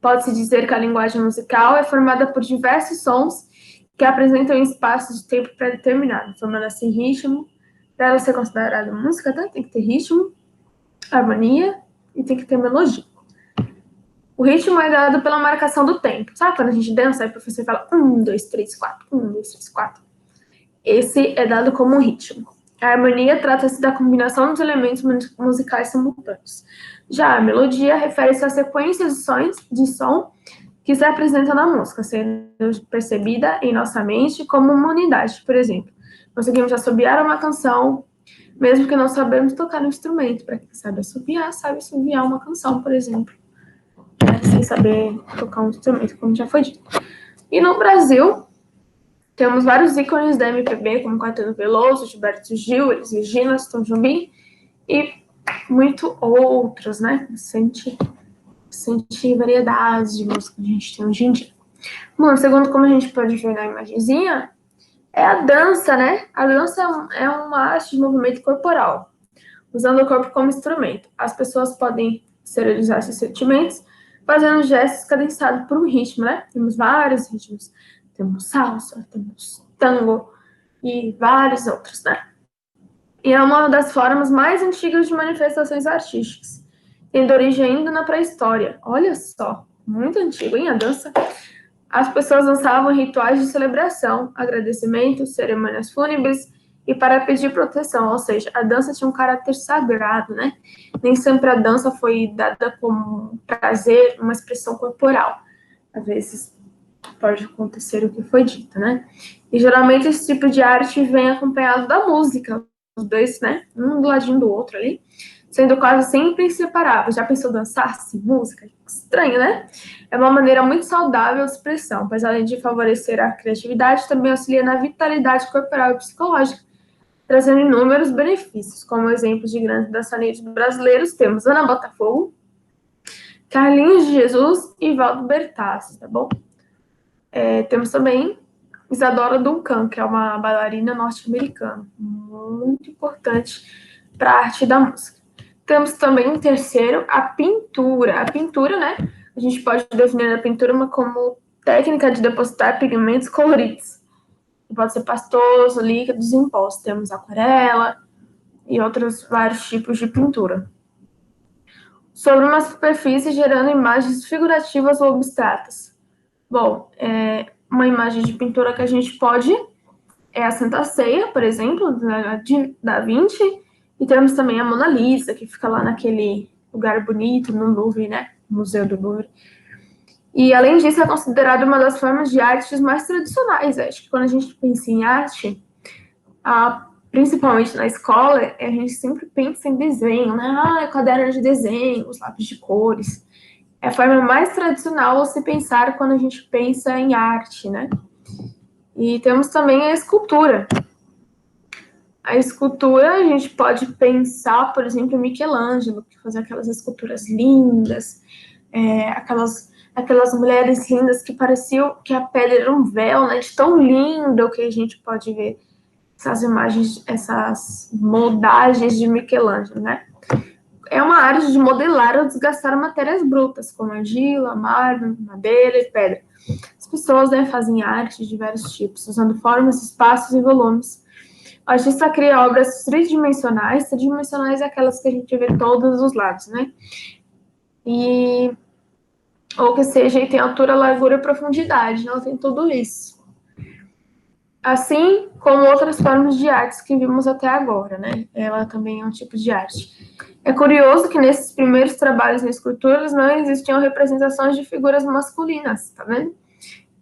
Pode-se dizer que a linguagem musical é formada por diversos sons que apresentam espaços de tempo pré-determinado, formando assim ritmo. Para ela ser considerada música, né? Tem que ter ritmo, harmonia e tem que ter melodia. O ritmo é dado pela marcação do tempo. Sabe quando a gente dança, aí o professor fala 1, 2, 3, 4, 1, 2, 3, 4. Esse é dado como um ritmo. A harmonia trata-se da combinação dos elementos musicais simultâneos. Já a melodia refere-se à sequência de som que se apresenta na música, sendo percebida em nossa mente como uma unidade. Por exemplo, conseguimos assobiar uma canção, mesmo que não sabemos tocar um instrumento. Para quem sabe assobiar uma canção, por exemplo, né? Sem saber tocar um instrumento, como já foi dito. E no Brasil, temos vários ícones da MPB, como Caetano Veloso, Gilberto Gil, Elis Regina, Tom Jobim e muito outros, né? Bastante variedades de música que a gente tem hoje em dia. Bom, segundo como a gente pode ver na imagenzinha, é a dança, né? A dança é uma arte de movimento corporal, usando o corpo como instrumento. As pessoas podem exteriorizar seus sentimentos fazendo gestos cadenciados por um ritmo, né? Temos vários ritmos. Temos salsa, temos tango e vários outros, né? E é uma das formas mais antigas de manifestações artísticas, tendo origem ainda na pré-história. Olha só, muito antigo, hein, a dança? As pessoas dançavam em rituais de celebração, agradecimento, cerimônias fúnebres e para pedir proteção, ou seja, a dança tinha um caráter sagrado, né? Nem sempre a dança foi dada como prazer, uma expressão corporal. Às vezes pode acontecer o que foi dito, né? E geralmente esse tipo de arte vem acompanhado da música, os dois, né? Um do ladinho do outro ali, sendo quase sempre inseparáveis. Já pensou dançar sem música? Estranho, né? É uma maneira muito saudável de expressão, pois além de favorecer a criatividade, também auxilia na vitalidade corporal e psicológica, trazendo inúmeros benefícios. Como exemplos de grandes dançarinos brasileiros, temos Ana Botafogo, Carlinhos de Jesus e Valdo Bertazzi, tá bom? Temos também Isadora Duncan, que é uma bailarina norte-americana, muito importante para a arte da música. Temos também um terceiro, a pintura. A pintura, né? A gente pode definir a pintura como técnica de depositar pigmentos coloridos. Pode ser pastoso, líquidos, impostos. Temos aquarela e outros vários tipos de pintura. Sobre uma superfície gerando imagens figurativas ou abstratas. Bom, uma imagem de pintura que a gente pode é a Santa Ceia, por exemplo, da Vinci, e temos também a Mona Lisa, que fica lá naquele lugar bonito, no Louvre, né? Museu do Louvre. E, além disso, é considerada uma das formas de artes mais tradicionais. Acho que quando a gente pensa em arte, principalmente na escola, a gente sempre pensa em desenho, né? Caderno de desenho, os lápis de cores. É a forma mais tradicional de se pensar quando a gente pensa em arte, né? E temos também a escultura. A escultura, a gente pode pensar, por exemplo, em Michelangelo, que fazia aquelas esculturas lindas, aquelas mulheres lindas que pareciam que a pele era um véu, né? De tão lindo que a gente pode ver essas imagens, essas moldagens de Michelangelo, né? É uma arte de modelar ou desgastar matérias brutas, como argila, mármore, madeira e pedra. As pessoas, né, fazem arte de diversos tipos, usando formas, espaços e volumes. O artista cria obras tridimensionais. Tridimensionais é aquelas que a gente vê todos os lados, né? Ou que seja, e tem altura, largura e profundidade. Ela tem tudo isso. Assim como outras formas de artes que vimos até agora, né? Ela também é um tipo de arte. É curioso que nesses primeiros trabalhos em esculturas não existiam representações de figuras masculinas, tá vendo?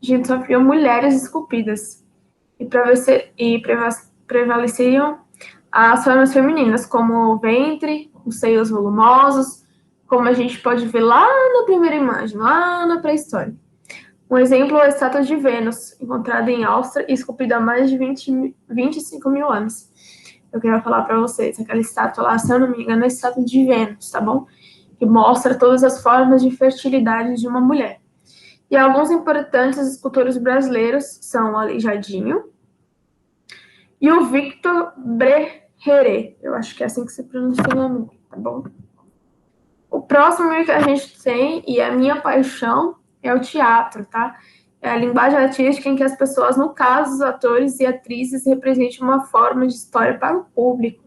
A gente só via mulheres esculpidas. E prevaleciam as formas femininas, como o ventre, os seios volumosos, como a gente pode ver lá na primeira imagem, lá na pré-história. Um exemplo é a estátua de Vênus, encontrada em Áustria e esculpida há mais de 25 mil anos. Eu queria falar para vocês, aquela estátua lá, se eu não me engano, é a estátua de Vênus, tá bom? Que mostra todas as formas de fertilidade de uma mulher. E alguns importantes escultores brasileiros são o Aleijadinho e o Victor Brecheret. Eu acho que é assim que se pronuncia o nome, tá bom? O próximo que a gente tem, e a minha paixão, é o teatro, tá? É a linguagem artística em que as pessoas, no caso, os atores e atrizes, representam uma forma de história para o público.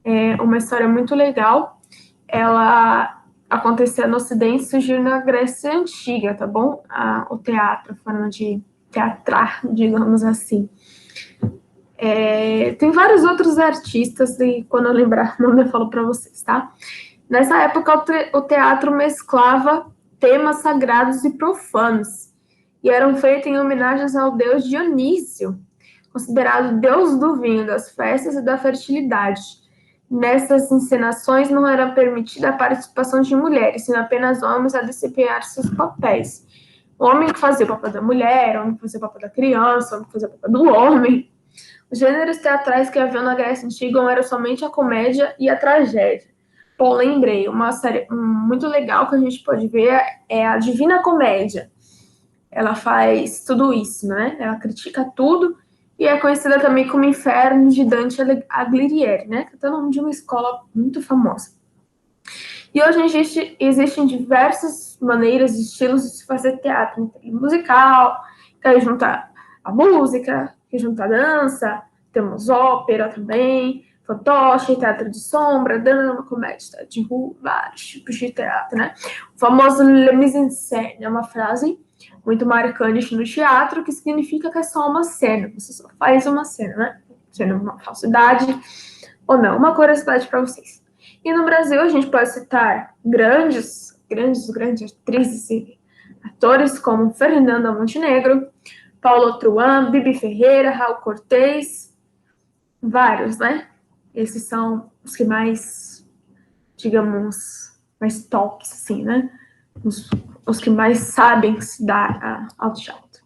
É uma história muito legal. Ela aconteceu no Ocidente, surgiu na Grécia Antiga, tá bom? O teatro, a forma de teatrar, digamos assim. Tem vários outros artistas, e quando eu lembrar o nome eu falo para vocês, tá? Nessa época, o teatro mesclava temas sagrados e profanos, e eram feitos em homenagens ao deus Dionísio, considerado deus do vinho, das festas e da fertilidade. Nessas encenações não era permitida a participação de mulheres, sendo apenas homens a desempenhar seus papéis. O homem que fazia o papel da mulher, o homem que fazia o papel da criança, o homem que fazia o papel do homem. Os gêneros teatrais que haviam na Grécia Antiga eram somente a comédia e a tragédia. Pô, lembrei, uma série muito legal que a gente pode ver é a Divina Comédia. Ela faz tudo isso, né? Ela critica tudo e é conhecida também como Inferno de Dante Alighieri, né? Que é o nome de uma escola muito famosa. E hoje existem diversas maneiras e estilos de se fazer teatro. Tem musical, que aí junta a música, que junta a dança, temos ópera também, fantoche, teatro de sombra, drama, comédia de rua, vários tipos de teatro, né? O famoso le mise en scène é uma frase muito marcante no teatro, que significa que é só uma cena, você só faz uma cena, né? Sendo uma falsidade ou não. Uma curiosidade para vocês. E no Brasil a gente pode citar grandes atrizes e atores como Fernanda Montenegro, Paulo Truan, Bibi Ferreira, Raul Cortez, vários, né? Esses são os que mais, digamos, mais tops, assim, né? Os que mais sabem se dar ao teatro.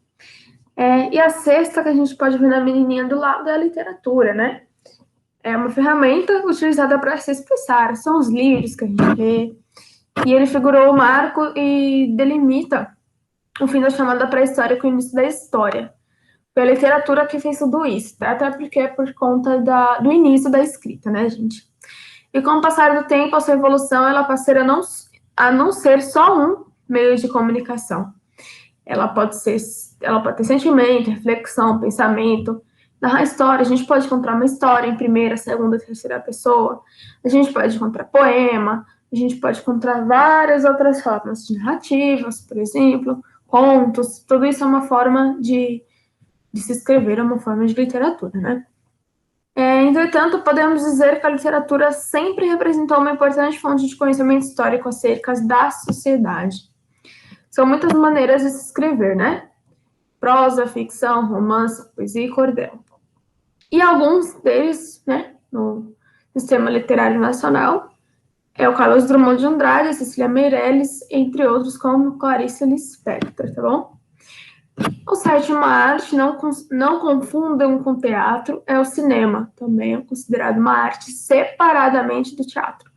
E a sexta que a gente pode ver na menininha do lado é a literatura, né? É uma ferramenta utilizada para se expressar, são os livros que a gente vê, e ele figurou o marco e delimita o fim da chamada pré-história com o início da história. Foi a literatura que fez tudo isso, tá? Até porque é por conta do início da escrita, né, gente? E com o passar do tempo, a sua evolução, ela passa a não ser só um meio de comunicação. Ela pode ter sentimento, reflexão, pensamento, narrar história. A gente pode contar uma história em primeira, segunda, terceira pessoa. A gente pode contar poema. A gente pode contar várias outras formas de narrativas, por exemplo, contos. Tudo isso é uma forma de se escrever, é uma forma de literatura, né? Entretanto, podemos dizer que a literatura sempre representou uma importante fonte de conhecimento histórico acerca da sociedade. São muitas maneiras de se escrever, né? Prosa, ficção, romance, poesia e cordel. E alguns deles, né, no sistema literário nacional, é o Carlos Drummond de Andrade, a Cecília Meirelles, entre outros, como Clarice Lispector, tá bom? O sétima arte, não confundam com teatro, é o cinema, também é considerado uma arte separadamente do teatro.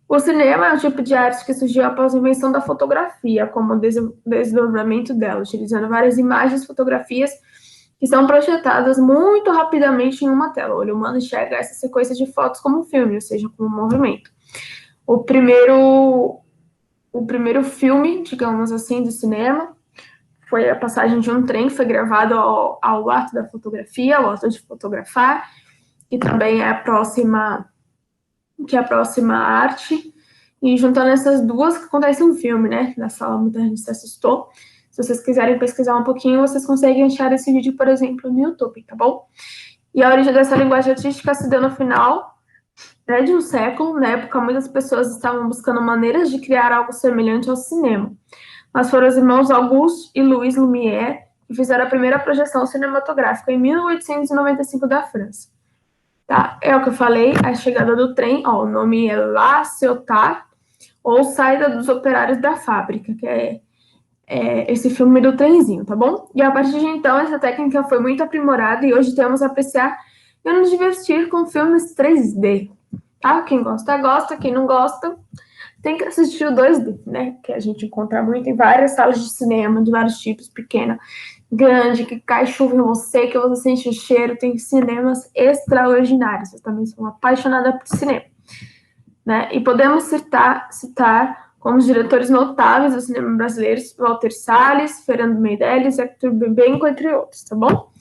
O cinema é um tipo de arte que surgiu após a invenção da fotografia, como o desdobramento dela, utilizando várias imagens, fotografias que são projetadas muito rapidamente em uma tela. O olho humano enxerga essa sequência de fotos como um filme, ou seja, como um movimento. O primeiro filme, digamos assim, do cinema foi a passagem de um trem, foi gravado ao ato da fotografia, ao ato de fotografar, que também é a próxima arte. E juntando essas duas, que acontece um filme, né? Na sala, muita gente se assustou. Se vocês quiserem pesquisar um pouquinho, vocês conseguem achar esse vídeo, por exemplo, no YouTube, tá bom? E a origem dessa linguagem artística se deu no final, né, de um século. Na época, muitas pessoas estavam buscando maneiras de criar algo semelhante ao cinema. Mas foram os irmãos Auguste e Louis Lumière que fizeram a primeira projeção cinematográfica em 1895 da França. Tá? É o que eu falei, a chegada do trem, ó, o nome é La Ciotat, ou Saída dos Operários da Fábrica, que é esse filme do trenzinho, tá bom? E a partir de então, essa técnica foi muito aprimorada e hoje temos a apreciar e nos divertir com filmes 3D, tá? Quem gosta, gosta, quem não gosta, tem que assistir o 2D, né? Que a gente encontra muito em várias salas de cinema, de vários tipos, pequena, grande, que cai chuva em você, que você sente o cheiro, tem cinemas extraordinários. Eu também sou uma apaixonada por cinema. né? E podemos citar como os diretores notáveis do cinema brasileiro Walter Salles, Fernando Meirelles, Hector Bebenco, entre outros, tá bom?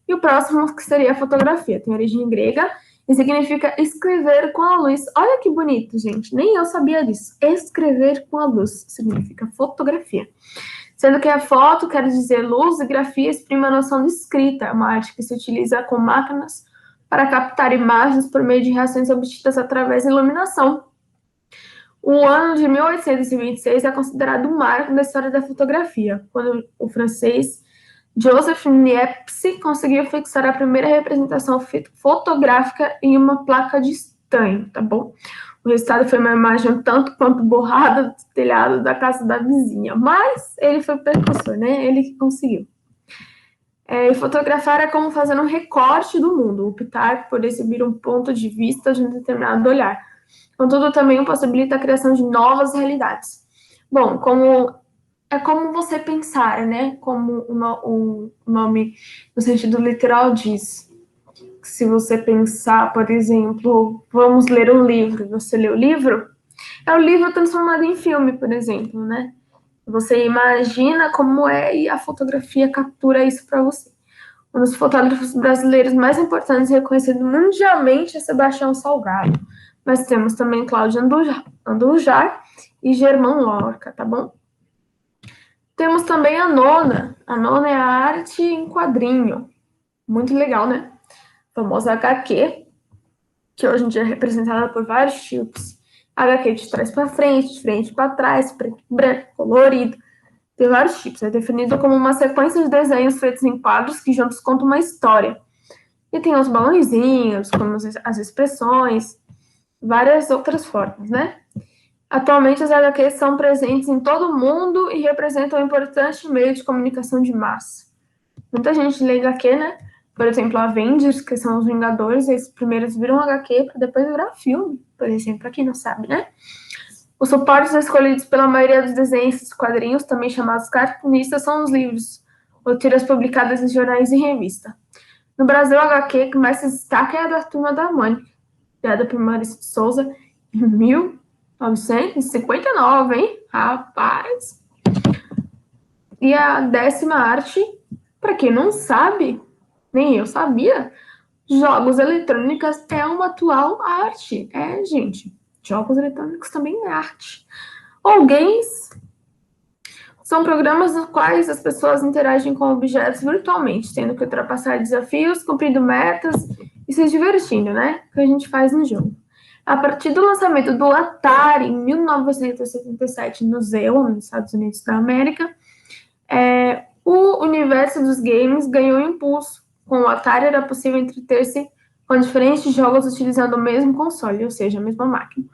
E o próximo, que seria a fotografia, tem origem grega e significa escrever com a luz. Olha que bonito, gente, nem eu sabia disso. Escrever com a luz significa fotografia. Sendo que a foto quer dizer luz e grafia exprime a noção de escrita, uma arte que se utiliza com máquinas para captar imagens por meio de reações obtidas através da iluminação. O ano de 1826 é considerado um marco da história da fotografia, quando o francês Joseph Niepce conseguiu fixar a primeira representação fotográfica em uma placa de estanho, tá bom? O resultado foi uma imagem tanto quanto borrada do telhado da casa da vizinha, mas ele foi precursor, né? Ele que conseguiu. E fotografar é como fazer um recorte do mundo, optar por exibir um ponto de vista de um determinado olhar. Contudo, também possibilita a criação de novas realidades. Bom, como você pensar, né? Como o nome no sentido literal diz. Se você pensar, por exemplo, vamos ler um livro, você lê o livro, é o livro transformado em filme, por exemplo, né? Você imagina como é e a fotografia captura isso para você. Um dos fotógrafos brasileiros mais importantes e reconhecido mundialmente é Sebastião Salgado. Mas temos também Cláudio Andujar e Germán Lorca, tá bom? Temos também a nona. A nona é a arte em quadrinho. Muito legal, né? A famosa HQ, que hoje em dia é representada por vários tipos. HQ de trás para frente, de frente para trás, preto, branco, colorido. Tem vários tipos. É definido como uma sequência de desenhos feitos em quadros que juntos contam uma história. E tem os balãozinhos, como as expressões, várias outras formas, né? Atualmente, as HQs são presentes em todo o mundo e representam um importante meio de comunicação de massa. Muita gente lê HQ, né? Por exemplo, Avengers, que são os Vingadores, esses primeiros viram HQ para depois virar filme, por exemplo, para quem não sabe, né? Os suportes escolhidos pela maioria dos desenhos de quadrinhos, também chamados cartunistas, são os livros ou tiras publicadas em jornais e revista. No Brasil, a HQ que mais se destaca é a da Turma da Mônica, criada por Maurício de Souza em 1959, hein? Rapaz! E a 10ª arte, para quem não sabe, nem eu sabia, jogos eletrônicos é uma atual arte. É, gente, jogos eletrônicos também é arte. Ou games são programas nos quais as pessoas interagem com objetos virtualmente, tendo que ultrapassar desafios, cumprindo metas e se divertindo, né? Que a gente faz no jogo. A partir do lançamento do Atari em 1977 no ZEU, nos Estados Unidos da América, o universo dos games ganhou impulso. Com o Atari era possível entreter-se com diferentes jogos utilizando o mesmo console, ou seja, a mesma máquina,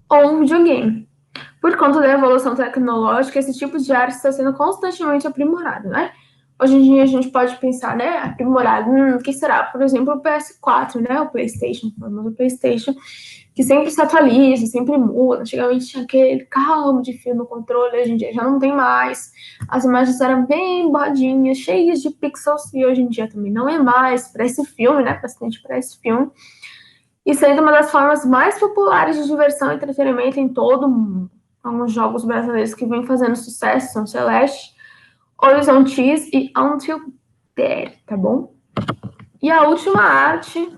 ou um videogame. Por conta da evolução tecnológica, esse tipo de arte está sendo constantemente aprimorado, né? Hoje em dia a gente pode pensar, né, aprimorado, o que será? Por exemplo, o PS4, né, o PlayStation, o famoso PlayStation, que sempre se atualiza, sempre muda. Antigamente tinha aquele calmo de fio no controle, hoje em dia já não tem mais. As imagens eram bem borradinhas, cheias de pixels, e hoje em dia também não é mais, para esse filme, né, bastante para esse filme. E sendo uma das formas mais populares de diversão e entretenimento em todo o mundo. Alguns jogos brasileiros que vêm fazendo sucesso são Celeste, Horizon Chase e Until Dead, tá bom? E a última arte,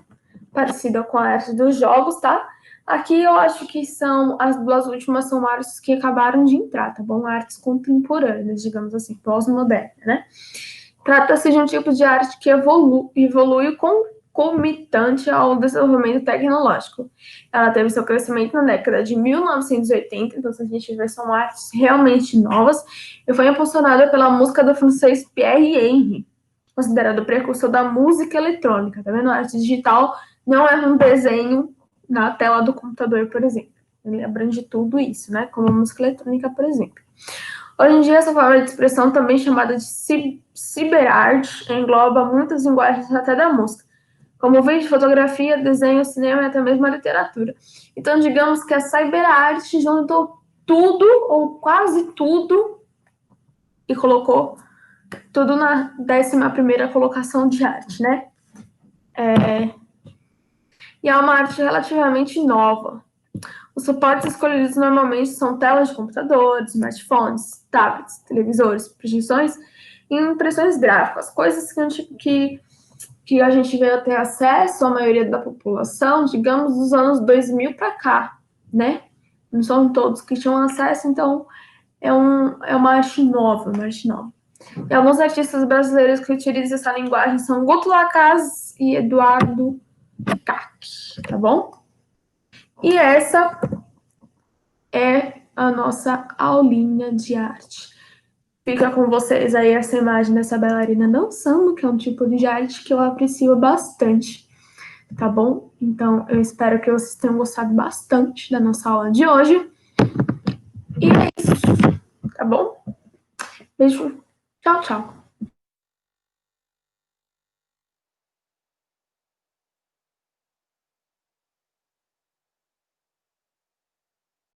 parecida com a arte dos jogos, tá? Aqui eu acho que as duas últimas são artes que acabaram de entrar, tá bom? Artes contemporâneas, digamos assim, pós-moderna, né? Trata-se de um tipo de arte que evolui concomitante ao desenvolvimento tecnológico. Ela teve seu crescimento na década de 1980, então se a gente vê, são artes realmente novas, e foi impulsionada pela música do francês Pierre Henry, considerado o precursor da música eletrônica, tá vendo? A arte digital não é um desenho na tela do computador, por exemplo. Ele abrange tudo isso, né? Como a música eletrônica, por exemplo. Hoje em dia, essa forma de expressão, também chamada de ciberarte, engloba muitas linguagens até da música, como vídeo, fotografia, desenho, cinema e até mesmo a literatura. Então, digamos que a cyberarte juntou tudo, ou quase tudo, e colocou tudo na 11ª colocação de arte, né? E é uma arte relativamente nova. Os suportes escolhidos normalmente são telas de computadores, smartphones, tablets, televisores, projeções e impressões gráficas, coisas que a gente veio a ter acesso, a maioria da população, digamos, dos anos 2000 para cá, né? Não são todos que tinham acesso, então é uma arte nova, uma arte nova. E alguns artistas brasileiros que utilizam essa linguagem são Guto Lacaz e Eduardo Kac, tá bom? E essa é a nossa aulinha de arte. Fica com vocês aí essa imagem dessa bailarina dançando, que é um tipo de arte que eu aprecio bastante, tá bom? Então, eu espero que vocês tenham gostado bastante da nossa aula de hoje. E é isso, tá bom? Beijo, tchau, tchau.